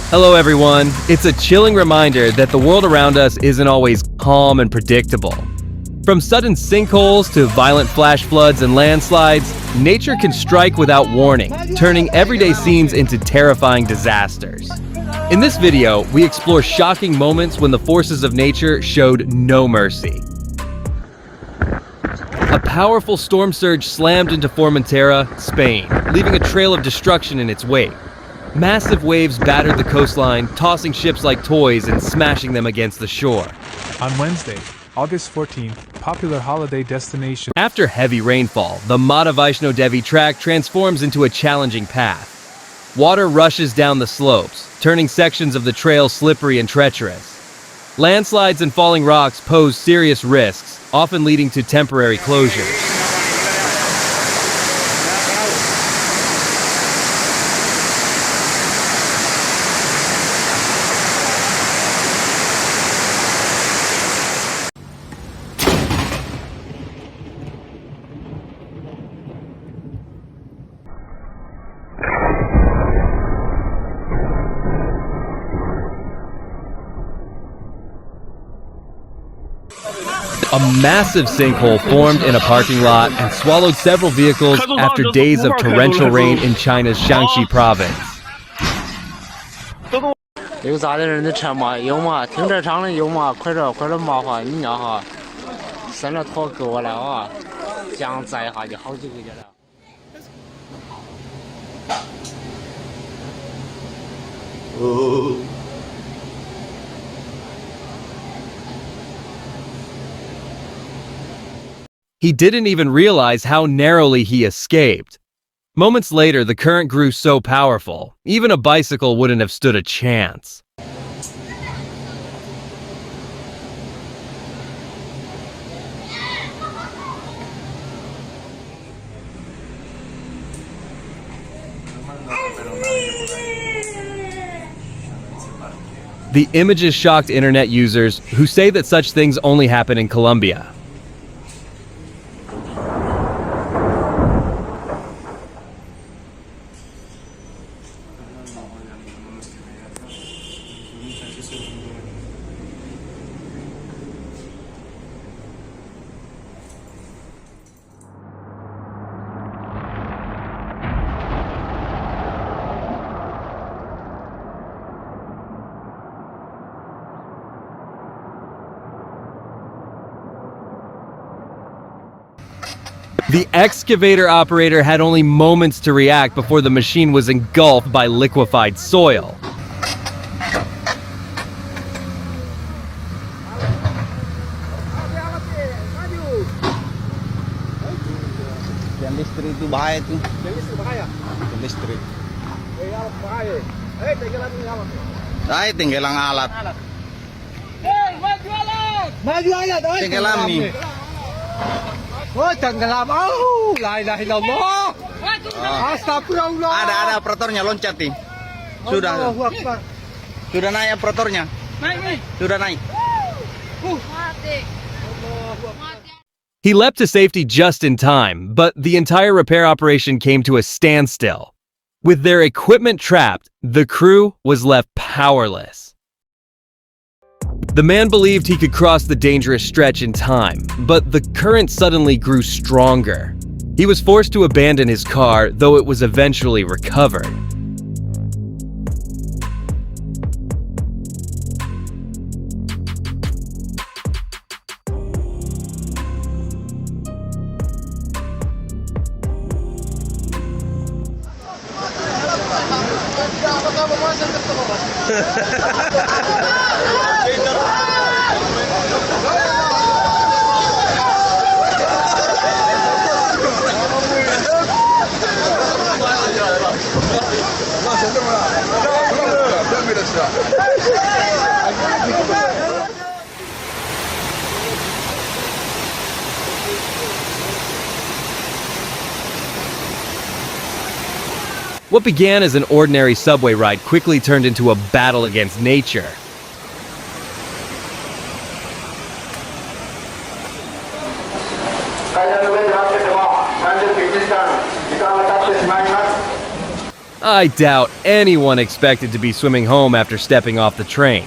Hello everyone. It's a chilling reminder that the world around us isn't always calm and predictable. From sudden sinkholes to violent flash floods and landslides, nature can strike without warning, turning everyday scenes into terrifying disasters. In this video, we explore shocking moments when the forces of nature showed no mercy. A powerful storm surge slammed into Formentera, Spain, leaving a trail of destruction in its wake. Massive waves battered the coastline, tossing ships like toys and smashing them against the shore. On Wednesday, August 14th, popular holiday destination. After heavy rainfall, the Mata Vaishno Devi track transforms into a challenging path. Water rushes down the slopes, turning sections of the trail slippery and treacherous. Landslides and falling rocks pose serious risks, often leading to temporary closures. A massive sinkhole formed in a parking lot and swallowed several vehicles after days of torrential rain in China's Shaanxi province. 有咋的人的车嘛？有嘛？停车场的有嘛？快点麻烦你呀哈！伸了头给我来啊！这样载一下就好几个去了。 He didn't even realize how narrowly he escaped. Moments later, the current grew so powerful, even a bicycle wouldn't have stood a chance. The images shocked internet users who say that such things only happen in Colombia. The excavator operator had only moments to react before the machine was engulfed by liquefied soil. Tinggal ang alat. Maju alat. Tenggelam nih. Oh, tenggelam. Oh, la ilaha illallah. Astagfirullah. Ada operatornya loncat nih. Sudah naik operatornya. Sudah naik. He leapt to safety just in time, but the entire repair operation came to a standstill. With their equipment trapped, the crew was left powerless. The man believed he could cross the dangerous stretch in time, but the current suddenly grew stronger. He was forced to abandon his car, though it was eventually recovered. What began as an ordinary subway ride quickly turned into a battle against nature. I doubt anyone expected to be swimming home after stepping off the train.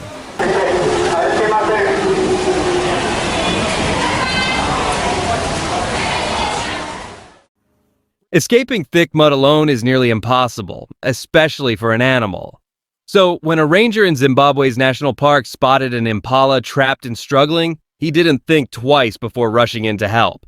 Escaping thick mud alone is nearly impossible, especially for an animal. So, when a ranger in Zimbabwe's national park spotted an impala trapped and struggling, he didn't think twice before rushing in to help.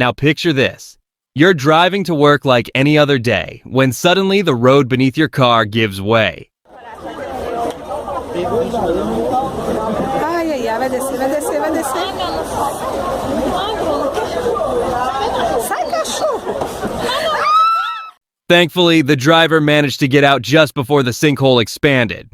Now picture this. You're driving to work like any other day, when suddenly the road beneath your car gives way. Vai descer, vai descer, vai descer. Sai, cachorro! Thankfully, the driver managed to get out just before the sinkhole expanded.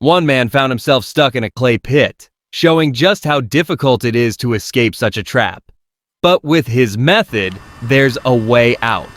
One man found himself stuck in a clay pit, showing just how difficult it is to escape such a trap. But with his method, there's a way out.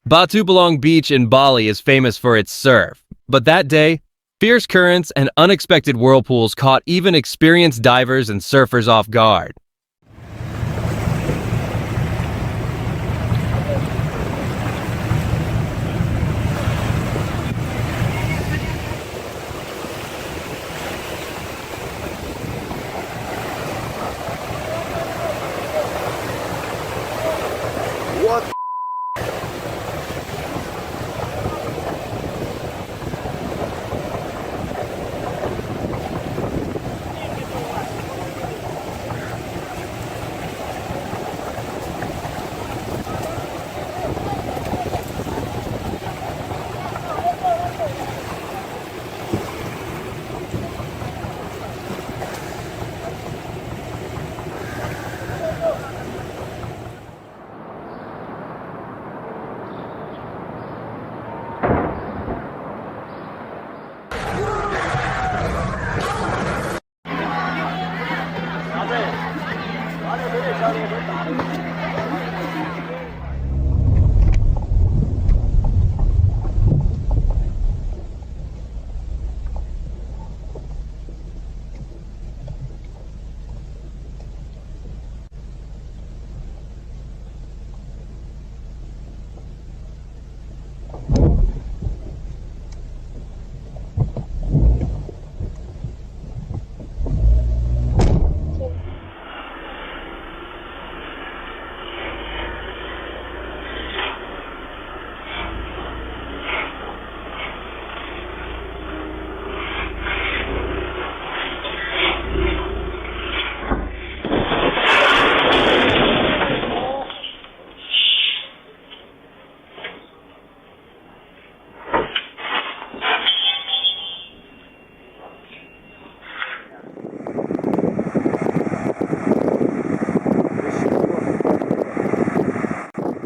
Batu Belong Beach in Bali is famous for its surf, but that day, fierce currents and unexpected whirlpools caught even experienced divers and surfers off guard.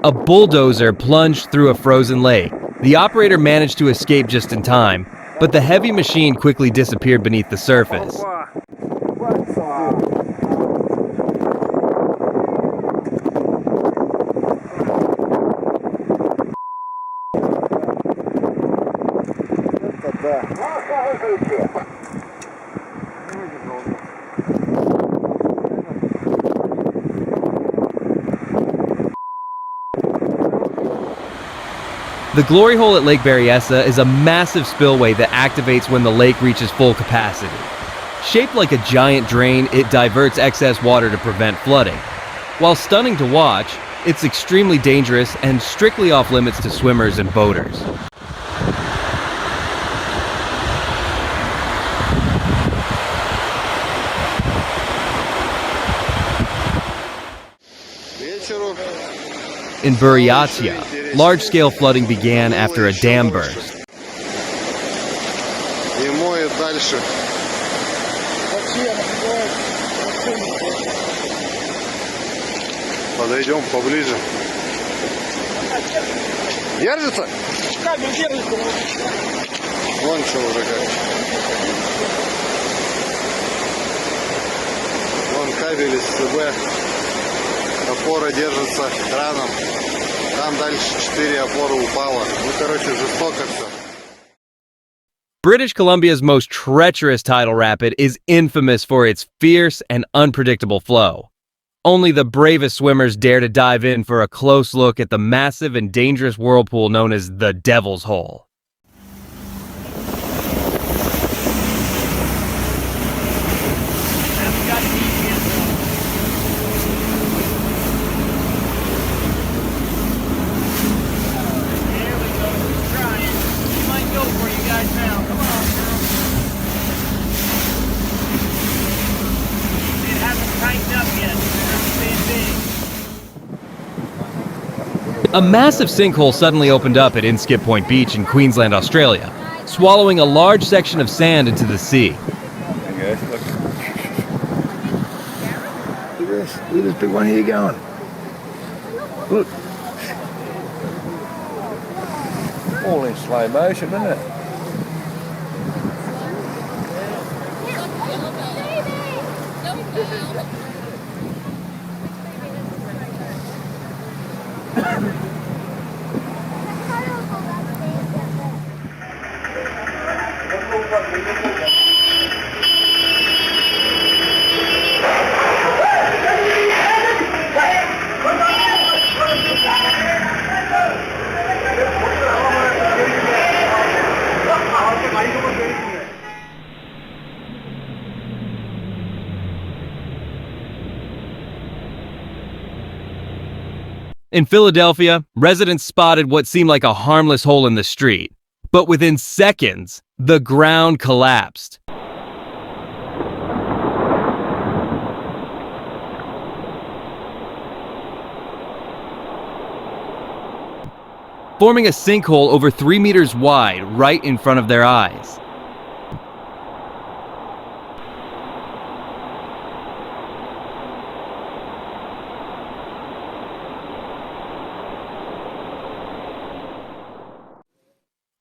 A bulldozer plunged through a frozen lake. The operator managed to escape just in time, but the heavy machine quickly disappeared beneath the surface. The glory hole at Lake Berryessa is a massive spillway that activates when the lake reaches full capacity. Shaped like a giant drain, it diverts excess water to prevent flooding. While stunning to watch, it's extremely dangerous and strictly off limits to swimmers and boaters. In Buryatia, large-scale flooding began after a dam burst. Подойдем поближе. Держится? Кабель держится. Вон что уже как. Вон кабель из СБ. Опора держится краном. Там дальше 4 опоры упало. Ну, короче, жестоко все. British Columbia's most treacherous tidal rapid is infamous for its fierce and unpredictable flow. Only the bravest swimmers dare to dive in for a close look at the massive and dangerous whirlpool known as the Devil's Hole. A massive sinkhole suddenly opened up at Inskip Point Beach in Queensland, Australia, swallowing a large section of sand into the sea. Look at this. Look at this big one here going. Look. All in slow motion, isn't it? In Philadelphia, residents spotted what seemed like a harmless hole in the street. But within seconds, the ground collapsed. Forming a sinkhole over 3 meters wide right in front of their eyes.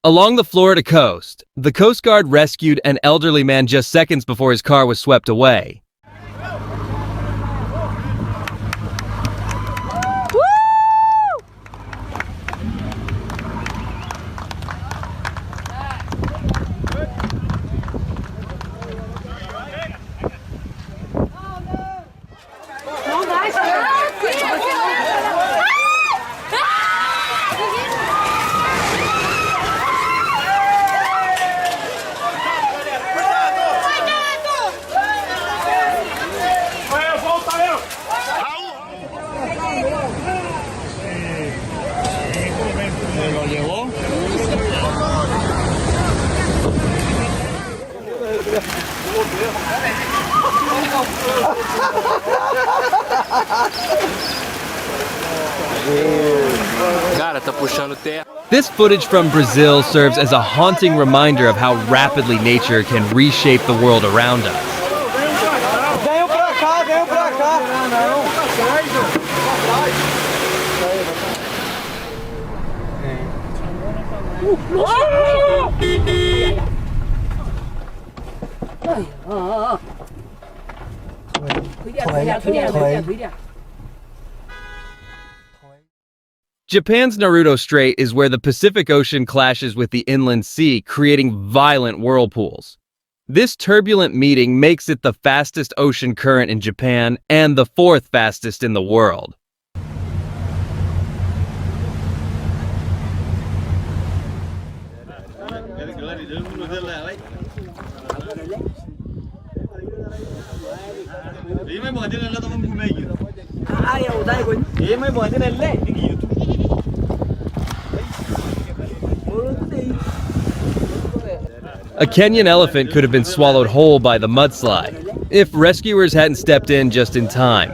Along the Florida coast, the Coast Guard rescued an elderly man just seconds before his car was swept away. This footage from Brazil serves as a haunting reminder of how rapidly nature can reshape the world around us. Japan's Naruto Strait is where the Pacific Ocean clashes with the inland sea, creating violent whirlpools. This turbulent meeting makes it the fastest ocean current in Japan and the fourth fastest in the world. A Kenyan elephant could have been swallowed whole by the mudslide if rescuers hadn't stepped in just in time.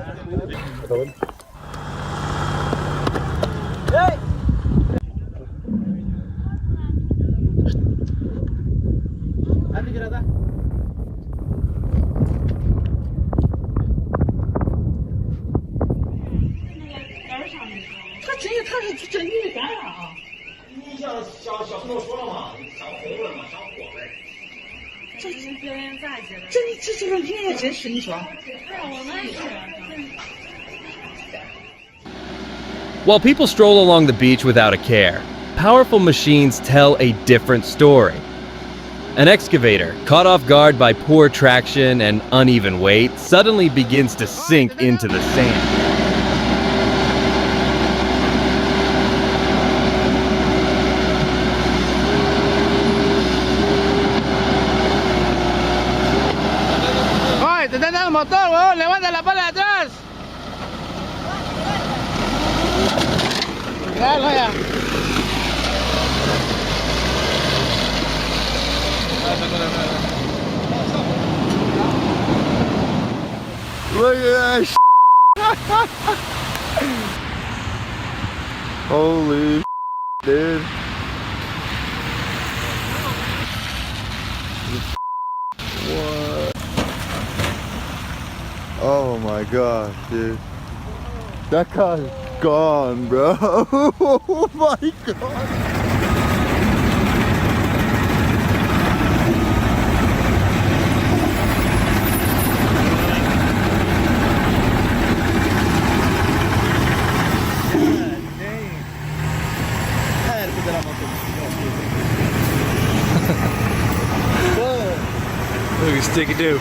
While people stroll along the beach without a care, powerful machines tell a different story. An excavator, caught off guard by poor traction and uneven weight, suddenly begins to sink into the sand. ¡Ay, te está dando el motor, weón! ¡Levanta la pala de atrás! Claro, ya. Look at that Holy dude. What? Oh my gosh, dude. That car's gone, bro. Oh my god. Look at sticky do.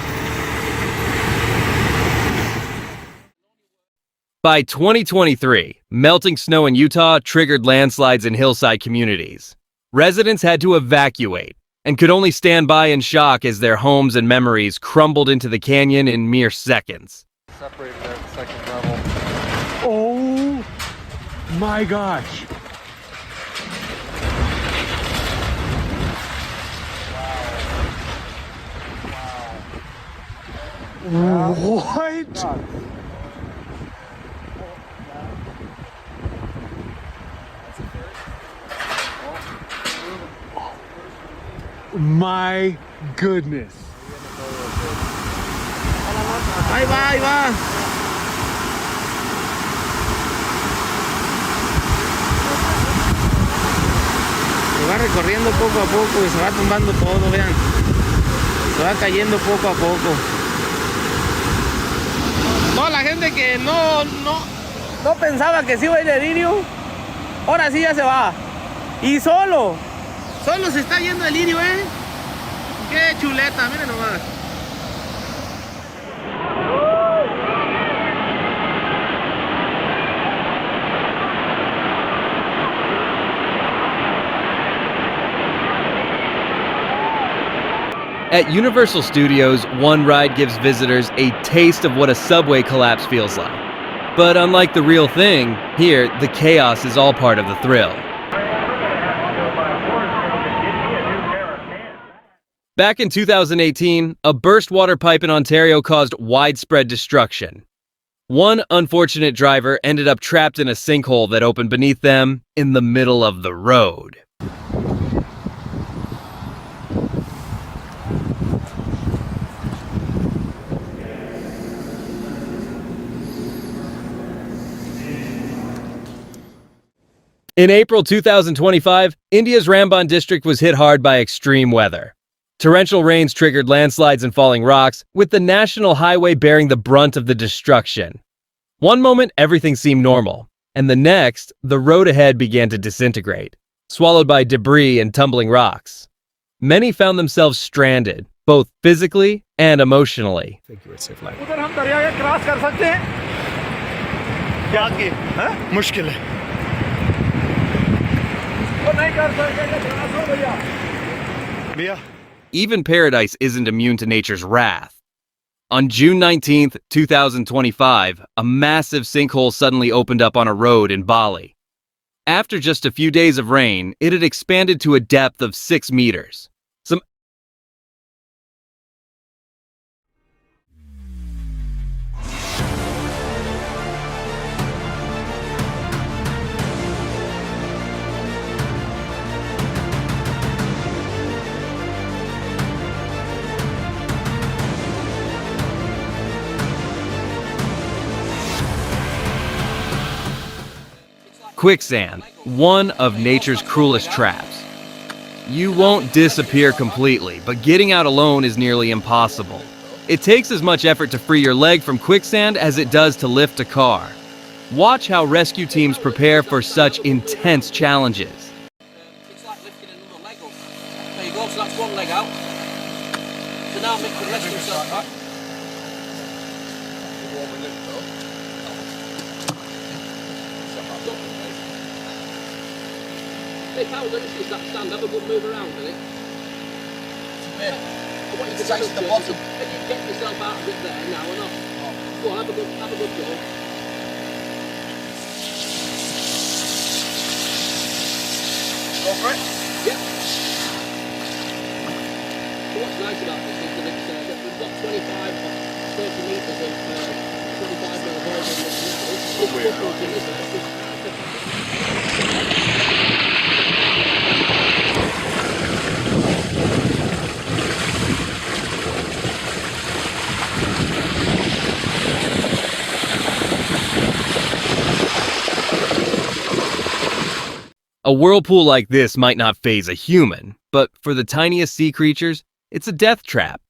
By 2023, melting snow in Utah triggered landslides in hillside communities. Residents had to evacuate and could only stand by in shock as their homes and memories crumbled into the canyon in mere seconds. Separated at the second level. Oh my gosh. What? My goodness. Ahí va, ahí va. Se va recorriendo poco a poco y se va tumbando todo, vean. Se va cayendo poco a poco. Toda la gente que no pensaba que se iba a ir el lirio, ahora sí ya se va. Y solo se está yendo el lirio, Qué chuleta, miren nomás. At Universal Studios, one ride gives visitors a taste of what a subway collapse feels like. But unlike the real thing, here, the chaos is all part of the thrill. Back in 2018, a burst water pipe in Ontario caused widespread destruction. One unfortunate driver ended up trapped in a sinkhole that opened beneath them in the middle of the road. In April 2025, India's Ramban district was hit hard by extreme weather. Torrential rains triggered landslides and falling rocks, with the national highway bearing the brunt of the destruction. One moment, everything seemed normal, and the next, the road ahead began to disintegrate, swallowed by debris and tumbling rocks. Many found themselves stranded, both physically and emotionally. Figurative language. उधर हम दरिया के cross कर सकते हैं क्या की मुश्किल है वो नहीं कर सकते क्रॉस हो भैया Even paradise isn't immune to nature's wrath. On June 19th, 2025, a massive sinkhole suddenly opened up on a road in Bali. After just a few days of rain, it had expanded to a depth of 6 meters. Some quicksand, one of nature's cruelest traps. You won't disappear completely, but getting out alone is nearly impossible. It takes as much effort to free your leg from quicksand as it does to lift a car. Watch how rescue teams prepare for such intense challenges. It's like lifting another leg up. There you go, so that's one leg out. So now Mick can rest himself back. Hey, pal, let me see that stand. Have a good move around, will it? I want you to get up to the bottom. Can you get yourself out of it there now or not? Go on, have a good go. Go for it. Yeah. So what's nice about this is that we've got 25 or 30 metres of 25 mil holes in this level. It's football to this. A whirlpool like this might not faze a human, but for the tiniest sea creatures, it's a death trap.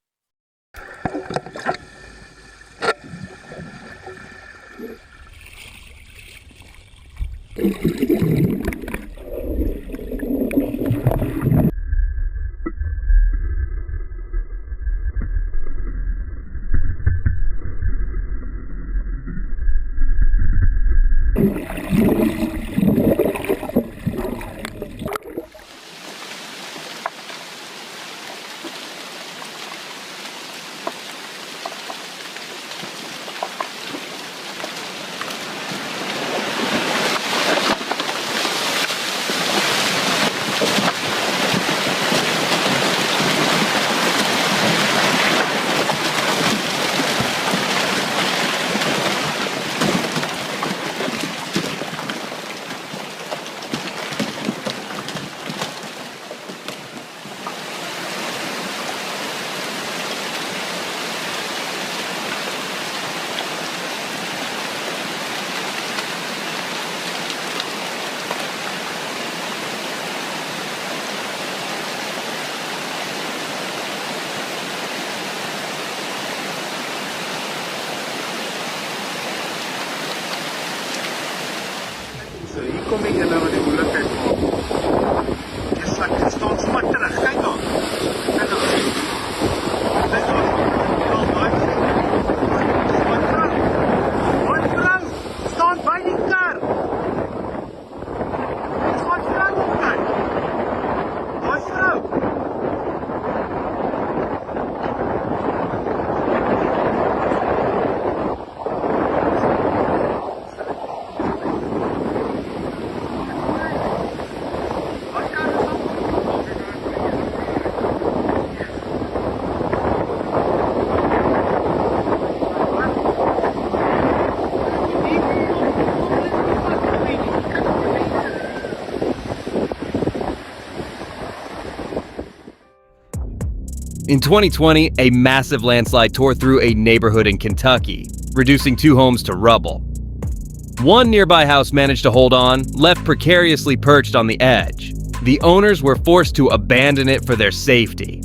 Kom ik en dan wat ik lukt het voor. Je slaat het stond zo maar terug. Kijk dan. Kijk dan. Kijk dan. Hoi vrouw. Stand bij die kar. Hoi vrouw op kar. Hoi vrouw. In 2020, a massive landslide tore through a neighborhood in Kentucky, reducing 2 homes to rubble. One nearby house managed to hold on, left precariously perched on the edge. The owners were forced to abandon it for their safety.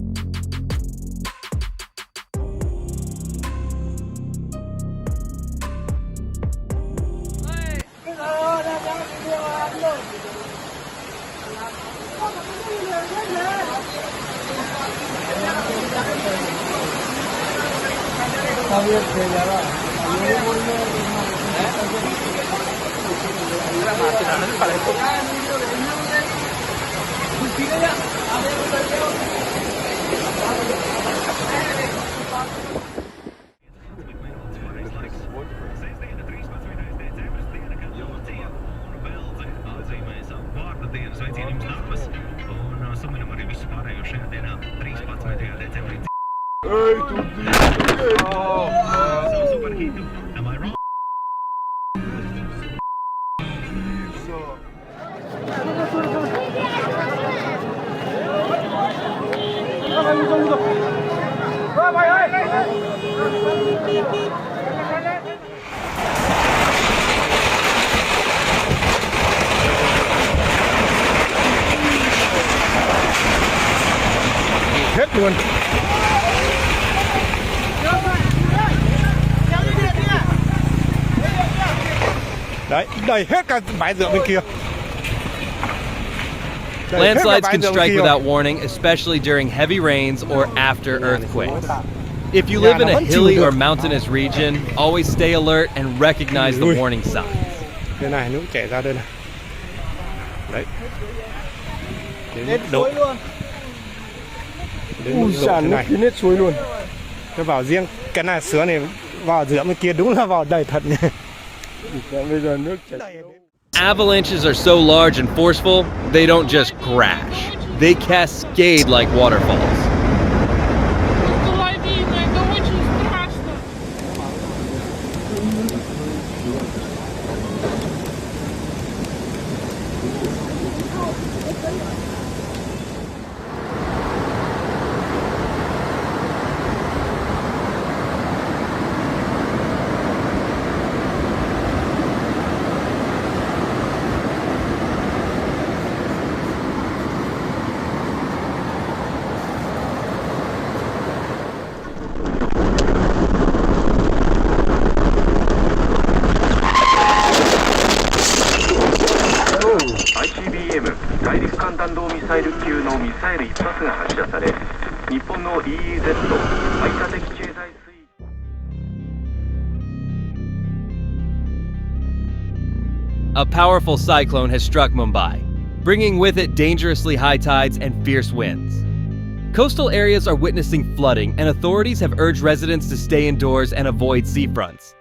Hết luôn. Đấy, đầy hết cả bãi rượu bên kia. Landslides can strike without warning, especially during heavy rains or after earthquakes. If you live in a hilly or mountainous region, always stay alert and recognize the warning signs. Đây này, nước chảy ra đây này. Đấy. Đến suối luôn. Đến nước này. Đến hết suối luôn. Nó vào riêng cái này sứa này vào rượu bên kia đúng là vào đầy thật nhỉ. Bây giờ nước chảy. Avalanches are so large and forceful, they don't just crash. They cascade like waterfalls. ICBM 大陸間弾道ミサイル級のミサイル1発が発射され、日本の EEZ 排他的経済水域 A powerful cyclone has struck Mumbai, bringing with it dangerously high tides and fierce winds. Coastal areas are witnessing flooding, and authorities have urged residents to stay indoors and avoid seafronts.